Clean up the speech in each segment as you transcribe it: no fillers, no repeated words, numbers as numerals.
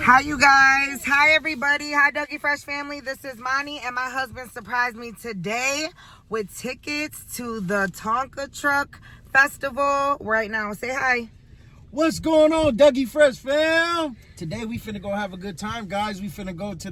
Hi, you guys. Hi, everybody. Hi, Dougie Fresh family. This is Monty, and my husband surprised me today with tickets to the Tonka Truck Festival right now. Say hi. What's going on, Dougie Fresh fam? Today we finna go have a good time, guys. We finna go to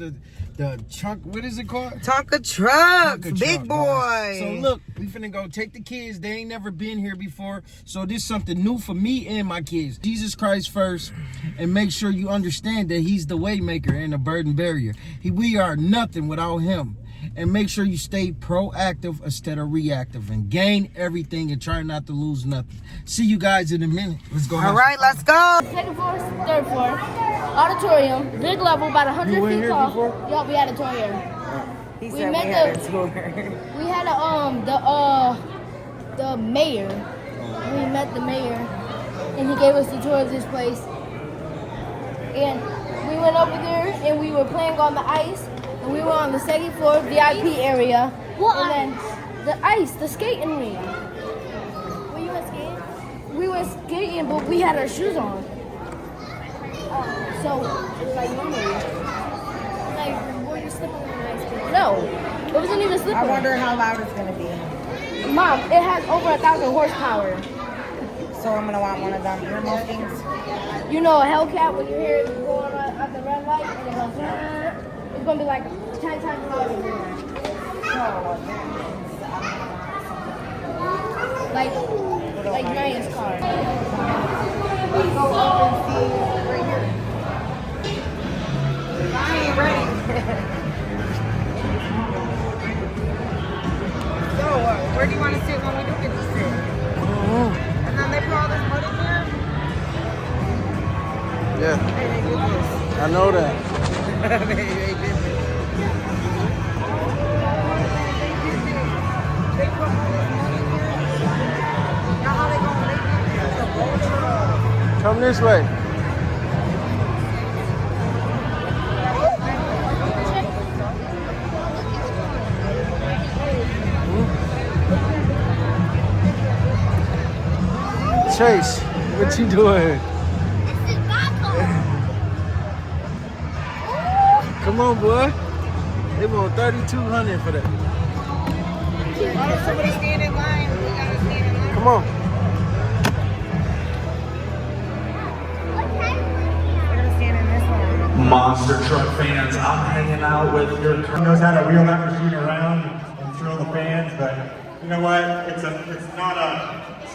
the chunk. What is it called? Tonka Trucks, Tonka big Truck, boy. guys. So look, we finna go take the kids. They ain't never been here before, so this is something new for me and my kids. Jesus Christ first, and make sure you understand that He's the way maker and the burden barrier. We are nothing without Him. And make sure you stay proactive instead of reactive and gain everything and try not to lose nothing. See you guys in a minute. Let's go. All right, let's go. Second floor, third floor, auditorium, big level, about 100 feet tall. Yup, we had a tour here. He We said met we had the- a tour. We had the mayor. We met the mayor, and he gave us the tour of this place. And we went over there, and we were playing on the ice. And we were on the second floor VIP area. And then the ice, the skating rink. Were you skating? We were skating, but we had our shoes on. So, like normally. Like, were you slipping on the ice? No, it wasn't even slippery. I wonder how loud it's going to be. Mom, it has over 1,000 horsepower. So I'm going to want one of them earmuff things. You know a Hellcat when you hear it going at the red light and it goes, "Rrrr." It's going to be like 10 times louder than that. Like Ryan's car. Let's go up and see right here. I ain't ready. So, where do you want to sit when we do get to sit? And then they put all this mud in here? Yeah, Hey, they did this. I know that. They did this. They put all this mud in here. Now how they gonna make it? Come this way. Chase, what you doing? Come on, boy. They want $3,200 for that. Oh, somebody stand in line. We gotta stand in line. Come on. We're gonna stand in this one. Monster truck fans, I'm hanging out with your Knows how to wheel that machine around and thrill the fans, but you know what? It's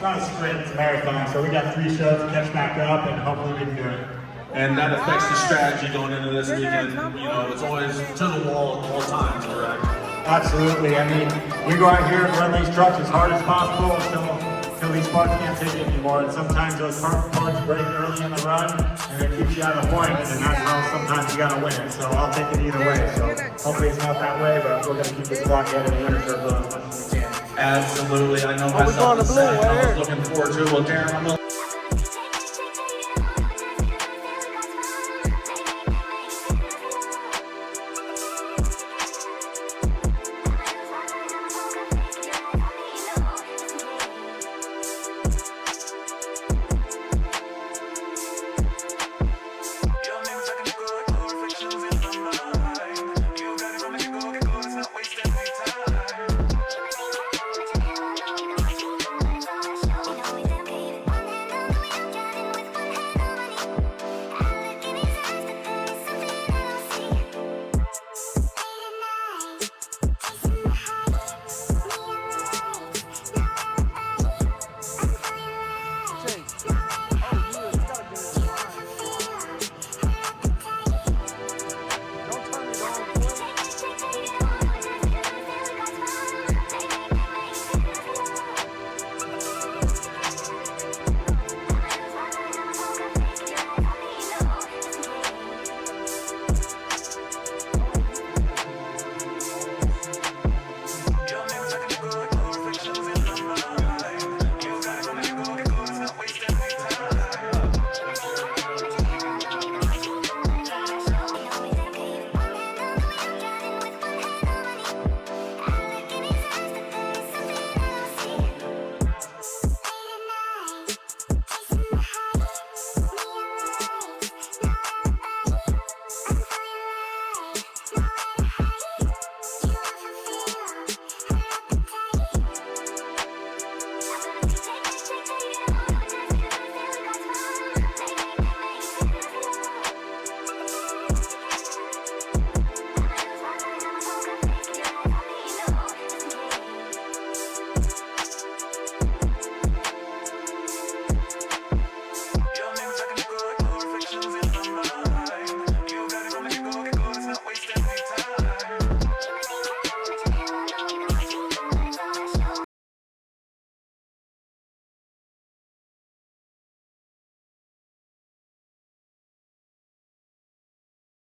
not a sprint, it's a marathon. So we got 3 shows to catch back up, and hopefully we can do it. and that affects the strategy going into this weekend. You know, it's always to the wall at all times, correct? Absolutely. I mean, we go out here and run these trucks as hard as possible until these parts can't take it anymore. And sometimes those parts break early in the run, and it keeps you out of point. And that's how sometimes you gotta win. So I'll take it either way. So hopefully it's not that way, but we're gonna keep this clock headed in the winter circle as much as we can. Absolutely. I know we myself going to the Blue same. right I here. was looking forward to it. Well, Darren, I'm gonna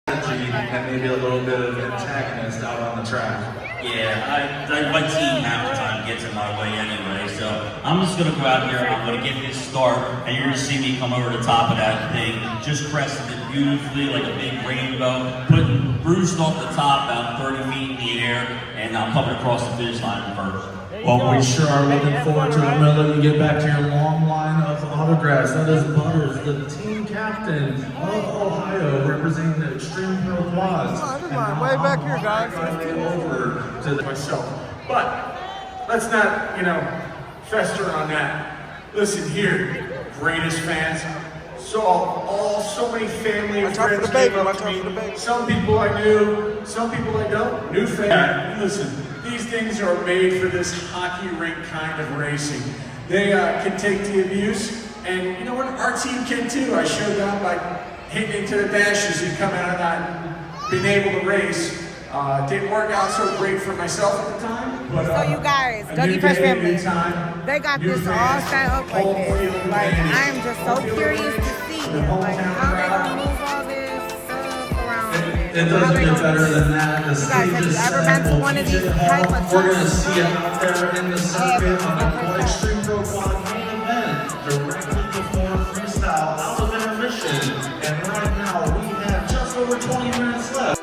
and maybe a little bit of antagonist out on the track. Yeah, my team half the time gets in my way anyway, so I'm just gonna go out here, I'm gonna get this start, and you're gonna see me come over the top of that thing, just cresting it beautifully like a big rainbow, putting Bruce off the top about 30 feet in the air, and I'm coming across the finish line first. Well, we sure are looking forward to it. I'm going to let you get back to your long line of autographs. That is Butters, the team captain of Ohio, representing the Extreme Pro Quads. Way back here, guys. Over to myself. But let's not, fester on that. Listen here, greatest fans. So many family and friends came up to me. Some people I knew, some people I don't. New fans. Listen, these things are made for this hockey rink kind of racing. They can take the abuse, and you know what? Our team can too. I showed them by hitting into the dashes and coming out of that, being able to race. Didn't work out so great for myself at the time, but So you guys, Dougie Fresh family, they got this all set up like this. Like, I am just so curious to see, like, how they gonna move all this stuff around. It doesn't get better than that. The stage have you is ever set. been to one of these type of We're going to tours? see it out there in the circuit on the Extreme Pro Quad main event, directly before freestyle out of intermission. And right now, we have just over 20 minutes left.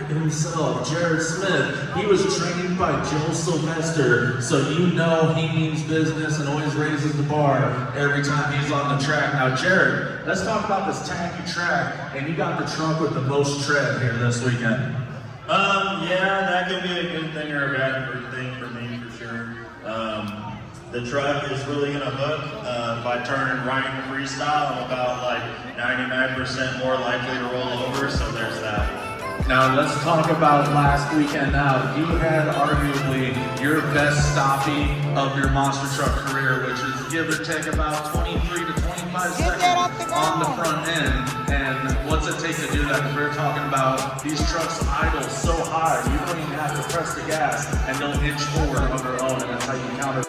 Himself, Jared Smith, he was trained by Joe Sylvester, so you know he means business and always raises the bar every time he's on the track. Now, Jared, let's talk about this tacky track, and you got the truck with the most tread here this weekend. Yeah, that could be a good thing or a bad thing for me for sure. The truck is really gonna hook by turning right in freestyle. I'm about like 99% more likely to roll over, so there's that. Now let's talk about last weekend now. You had arguably your best stoppie of your monster truck career, which is give or take about 23 to 25 seconds on the front end. And what's it take to do that? Because we're talking about these trucks idle so high, you don't even have to press the gas and they'll inch forward on their own, and that's how you counter.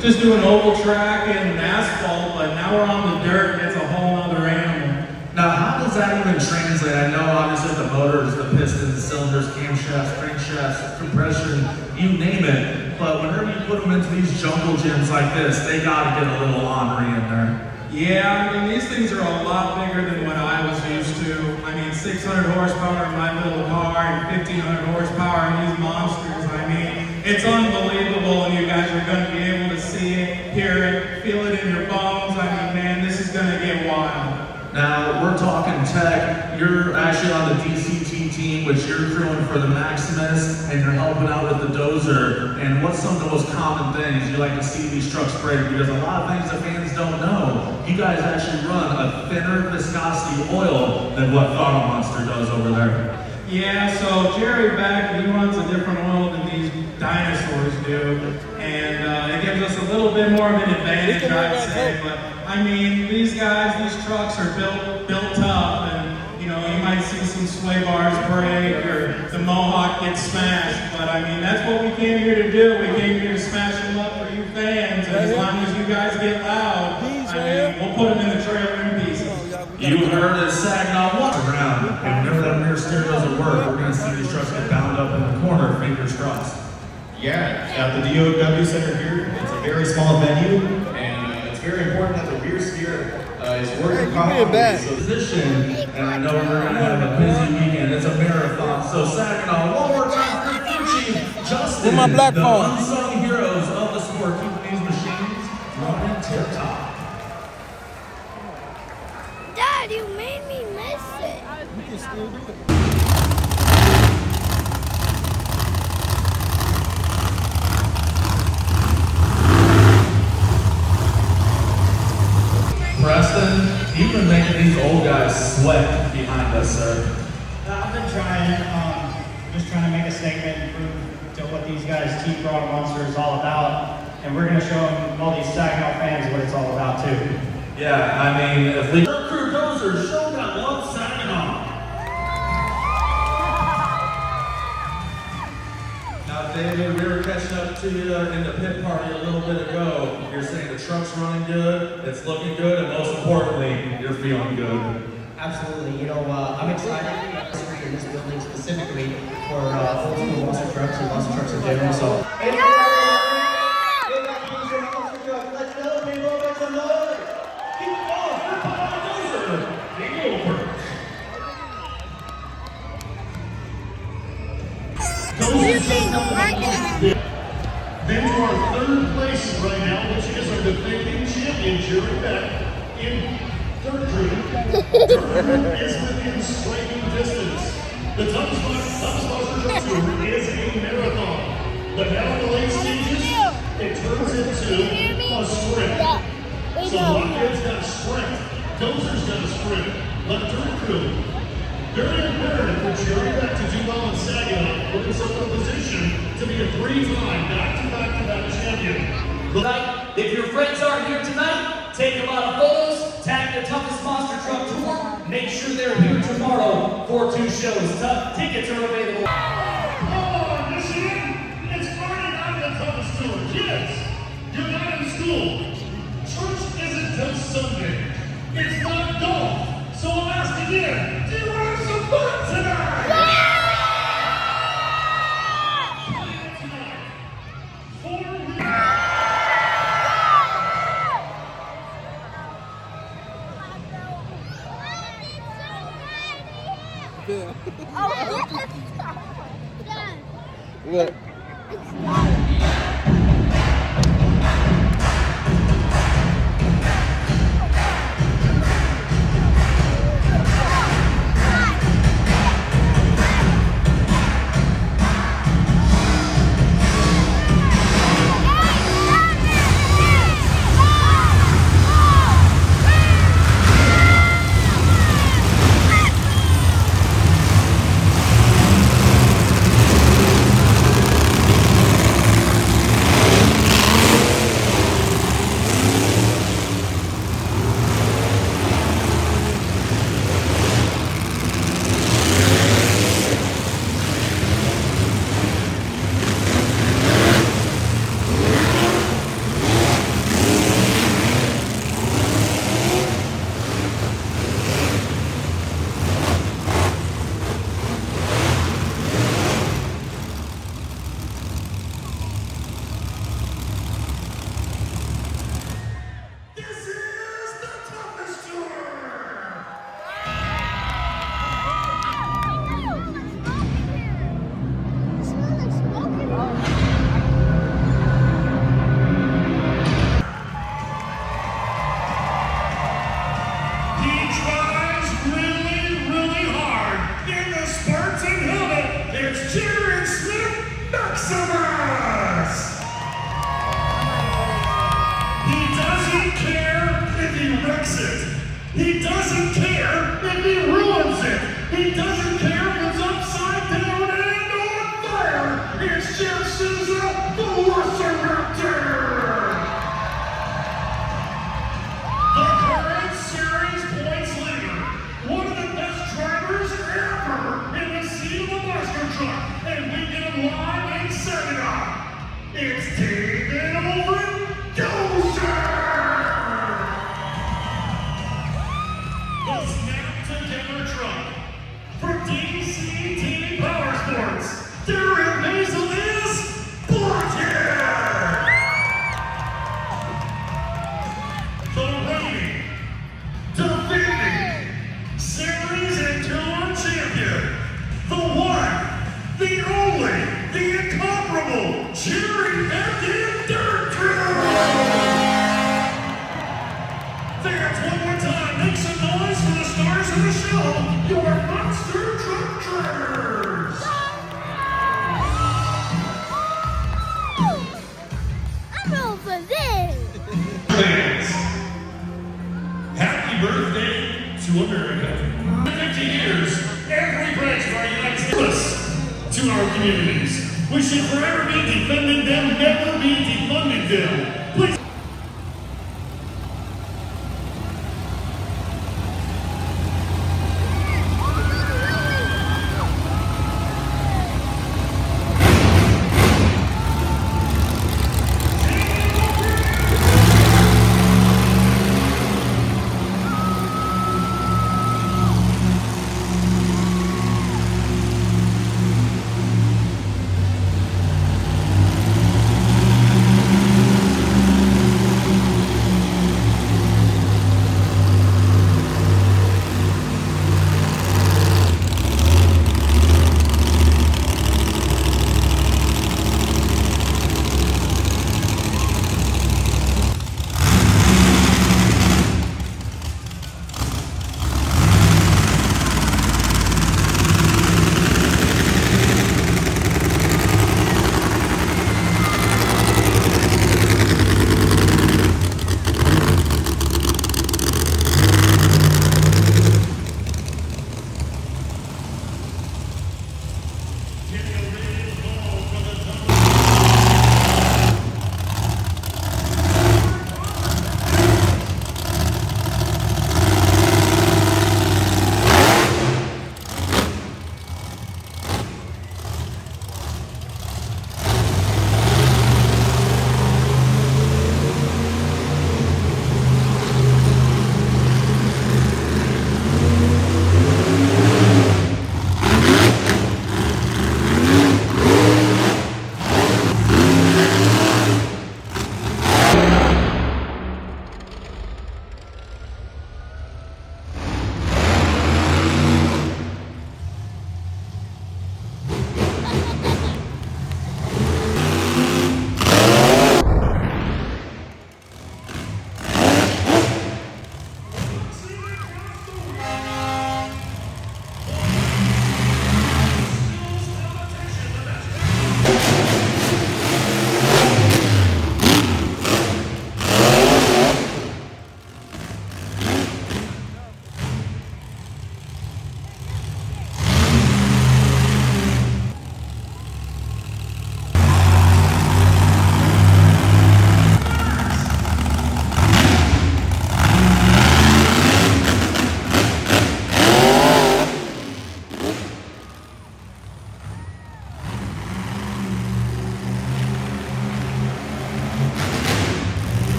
Just doing oval track and asphalt, but now we're on the dirt, it's a whole other animal. Now, how does that even translate? I know obviously the motors, the pistons, the cylinders, camshafts, crankshafts, compression, you name it. But whenever you put them into these jungle gyms like this, they gotta get a little ornery in there. Yeah, I mean, these things are a lot bigger than what I was used to. I mean, 600 horsepower in my little car and 1,500 horsepower in these monsters. I mean, it's unbelievable, and you guys are going to be able to see it, hear it, feel it in your bones. I mean, man, this is going to get wild. Now, we're talking tech. You're actually on the DCT team, which you're crewing for the Maximus, and you're helping out with the Dozer. And what's some of the most common things you like to see these trucks break? Because a lot of things that fans don't know, you guys actually run a thinner viscosity oil than what Throttle Monster does over there. Yeah, so Jerry Beck, he runs a different oil than these dinosaurs do. and it gives us a little bit more of an advantage, I'd say. But I mean, these guys, these trucks are built tough, and you know, you might see some sway bars break or the Mohawk get smashed. But I mean, that's what we came here to do. We came here to smash them up for you fans, and as long as you guys get loud, I mean, we'll put them in the trailer in pieces. You heard it, Saginaw Water. Around. And whenever that rear steer doesn't work, we're going to see these trucks get bound up in the corner, fingers crossed. Yeah, at the DOW Center here, it's a very small venue, and it's very important that the rear steer is working properly. So Position, and I know we're going to have a busy weekend. It's a marathon. So Saginaw, one more time for Chief Justin. With my black the phone. unsung heroes of the sport, keeping these machines running tip top. Dad, you made me miss it. Preston, you've been making these old guys sweat behind us, sir. I've been trying, just trying to make a statement and prove to what these guys Team Throttle Monster is all about. And we're going to show them, all these Saginaw fans, what it's all about too. Yeah, I mean, if we crew dozers, show that love Saginaw. Now, David, we were catching up to you in the pit party a little bit ago. You're saying the truck's running good, it's looking good, and most importantly, you're feeling good. Absolutely. You know, I'm excited in this building specifically for old school monster trucks and monster trucks in general. So. Then to our third place right now, which is our defending champion, Jerry Beck, in third crew. Durham is within striking distance. The Tubbs Monster Truck Tour is a marathon, but now in the late stages, it turns into a sprint. So Lockheed's got a sprint, Dozer's got a sprint, but third crew. Very imperative for Jerry Beck to do well in Saginaw, put himself in a position to be a three-time back-to-back champion. Tonight, if your friends aren't here tonight, take a lot of photos, tag the Toughest Monster Truck Tour, make sure they're here tomorrow for 2 shows. Tickets are available. Come on, Michigan! It's Friday night at the Toughest Tour. Kids, you're not in school. Church isn't till Sunday. It's not golf. So I'll ask again, do you want some fun tonight? Look. He doesn't care if he ruins it. He doesn't care if it's upside down and on fire. It's just as a velociraptor. it's David Alfred Gosher! The Snap Together truck for DCT Power Sports. Darren Mason is black here! The reigning, defending, series and tour champion, the one, the only, the incomparable Jerry Mackin Dirt Crew! Fans, one more time, make some noise for the stars of the show, your Monster Truck Drivers! I'm over this. Fans, happy birthday to America. 50 years, every branch of our United States to our communities. We should forever be defending them, never be defunding them. Please.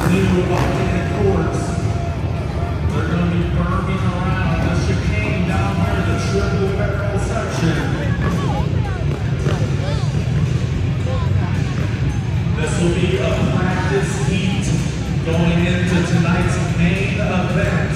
new alternate course. They're going to be burning around the chicane down here, the triple barrel section. This will be a practice heat going into tonight's main event.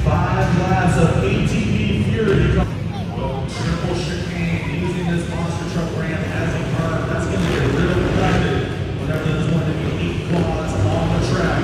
5 laps of ATV Fury. Well, triple chicane using this monster truck ramp as a burn. That's going to get real crowded whenever there's going to be 8 quads on the track.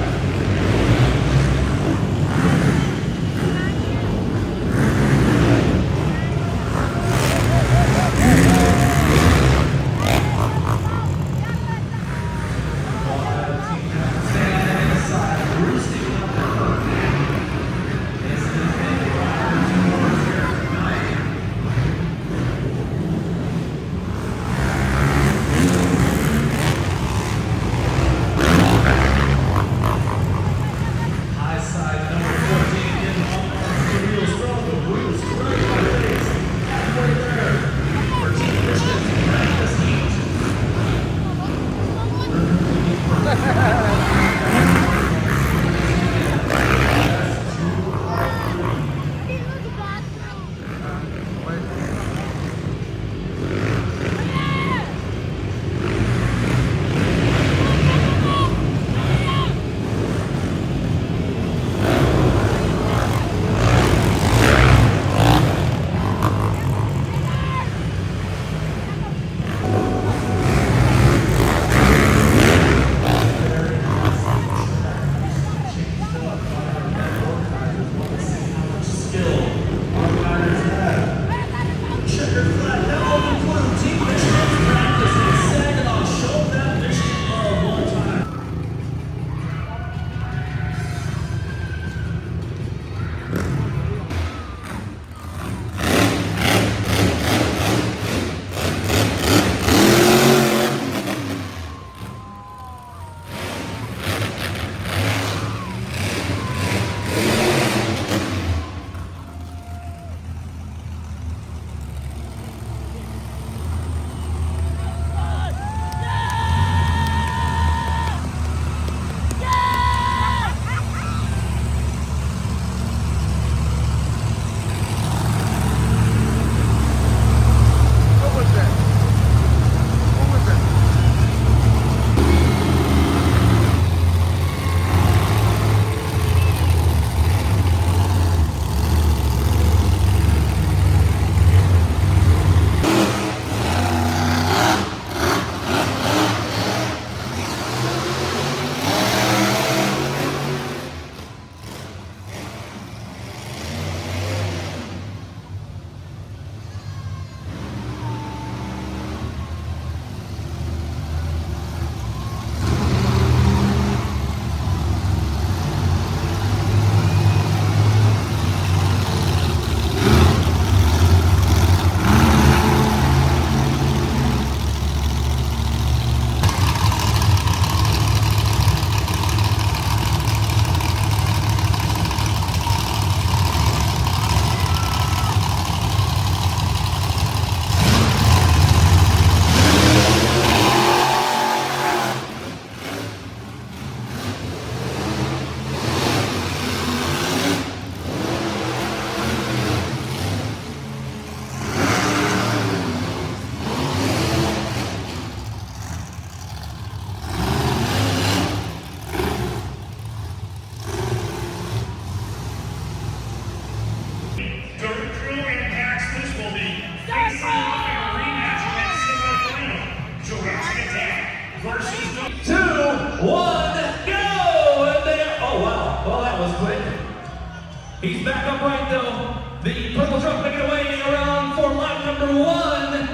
He's back upright though. The purple truck making away around for lap number 1.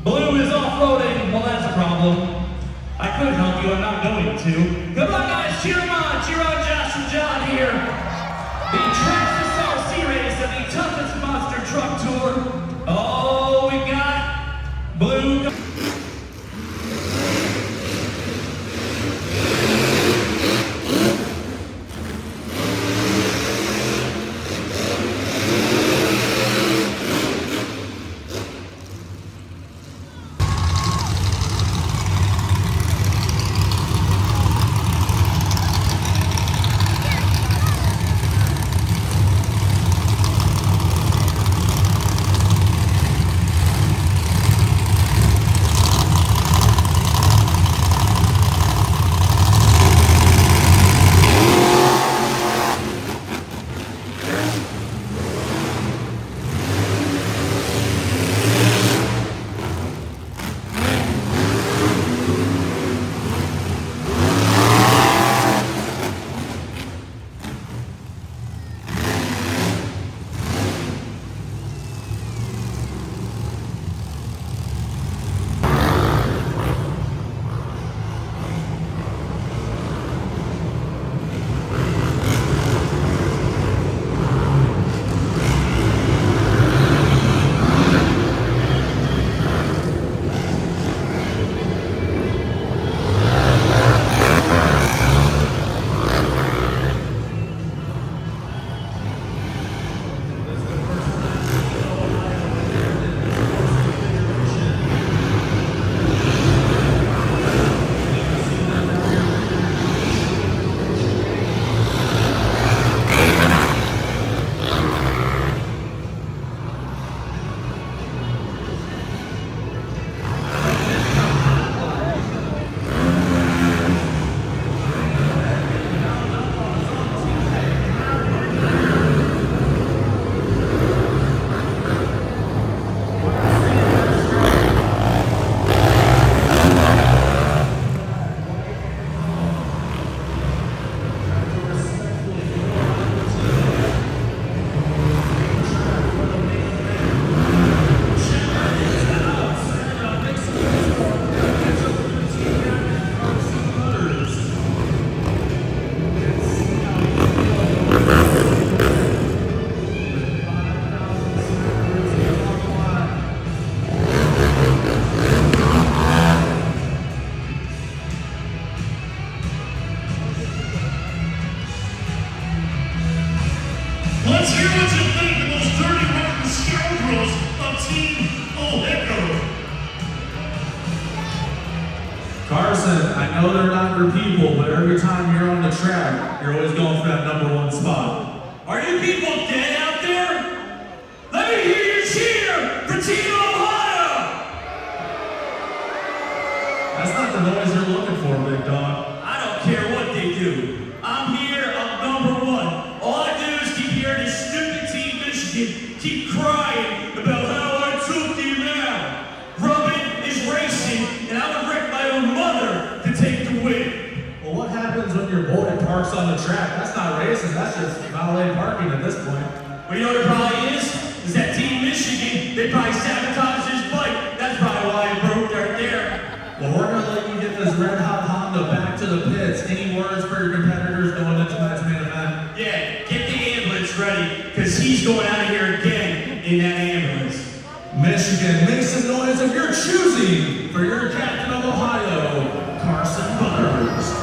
Blue is off-roading. Well, that's a problem. I could help you, I'm not going to. Come on, guys, cheer him on. Cheer on Josh and John here. The Trackstar Series of the toughest monster truck tour. Oh, we got Blue. know they're not your people, but every time you're on the track, you're always going for that #1 spot. Are you people dead out there? Let me hear you cheer for Team Ohio! That's not the noise you're looking for, big dog. I don't care what they do. I'm here, I'm #1. All I do is keep hearing this stupid Team Michigan keep crying about how I took them out. Robin is racing, and I would wreck my own mother to take the win. Well, what happens when your boy parks on the track? That's not racing, that's just valet parking at this point. Well, you know what it probably is that Team Michigan, they probably sabotaged his bike. That's probably why it broke right there. Well, we're gonna let you get this red hot Honda back to the pits. Any words for your competitors going into tonight's main event? Yeah, get the ambulance ready, because he's going out of here again in that ambulance. Michigan, make some noise of your choosing for your captain of Ohio, Carson Butters.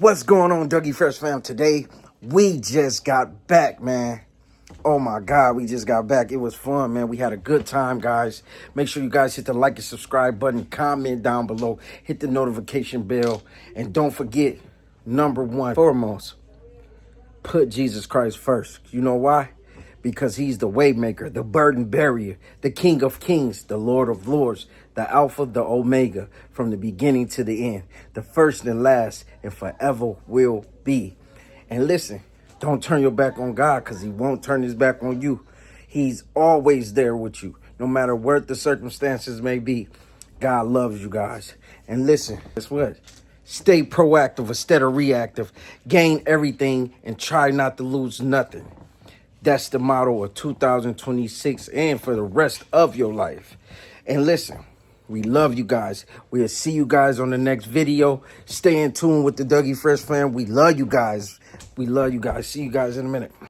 What's going on, Dougie Fresh fam? Today, we just got back, man. Oh my God, we just got back. It was fun, man. We had a good time, guys. Make sure you guys hit the like and subscribe button, comment down below, hit the notification bell, and don't forget, number one, foremost, put Jesus Christ first. You know why? Because he's the way maker, the burden barrier, the King of Kings, the Lord of Lords, the Alpha, the Omega, from the beginning to the end, the first and last, and forever will be. And listen, don't turn your back on God, because he won't turn his back on you. He's always there with you, no matter what the circumstances may be. God loves you guys. And listen, guess what? Stay proactive instead of reactive. Gain everything and try not to lose nothing. That's the motto of 2026 and for the rest of your life. And listen, we love you guys. We'll see you guys on the next video. Stay in tune with the Dougie Fresh fam. We love you guys. We love you guys. See you guys in a minute.